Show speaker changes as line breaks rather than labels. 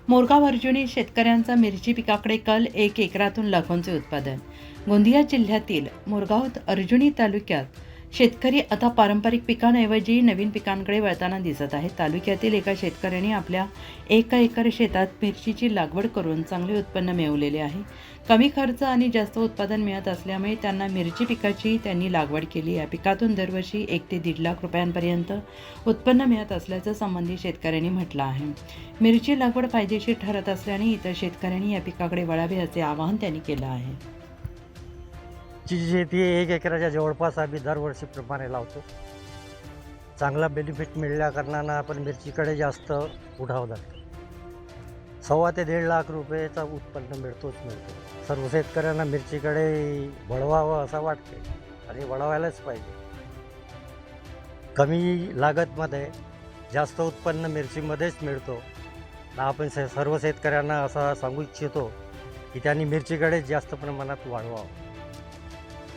मोरगाव अर्जुनी शेतकऱ्यांचा मिरची पिकाकडे कल 1 एकरातून लाखोंचे उत्पादन. गोंदिया जिल्ह्यातील मोरगाव अर्जुनी तालुक्यात शेतकरी आता पारंपरिक पिकांऐवजी नवीन पिकांकडे वळताना दिसत आहेत. तालुक्यातील एका शेतकऱ्याने आपल्या 1 एकर शेतात मिरचीची लागवड करून चांगले उत्पन्न मिळवलेले आहे. कमी खर्च आणि जास्त उत्पादन मिळत असल्यामुळे त्यांना मिरची पिकाची त्यांनी लागवड केली. या पिकातून दरवर्षी 1 ते 1.5 लाख रुपयांपर्यंत उत्पन्न मिळत असल्याचं संबंधित शेतकऱ्यांनी म्हटलं आहे. मिरची लागवड फायदेशीर ठरत असल्याने इतर शेतकऱ्यांनी या पिकाकडे वळावे असे आवाहन त्यांनी केलं आहे.
ची शेती 1 एकराच्या जवळपास आम्ही दरवर्षीप्रमाणे लावतो. चांगला बेनिफिट मिळल्या कारणानं आपण मिरचीकडे जास्त उठाव धरतो. 1.25 ते 1.5 लाख रुपयेचा उत्पन्न मिळतो. सर्व शेतकऱ्यांना मिरचीकडे वळवावं असं वाटते आणि वळवायलाच पाहिजे. कमी लागतमध्ये जास्त उत्पन्न मिरचीमध्येच मिळतो. आपण सर्व शेतकऱ्यांना असं सांगू इच्छितो की त्यांनी मिरचीकडे जास्त प्रमाणात वाढवावं.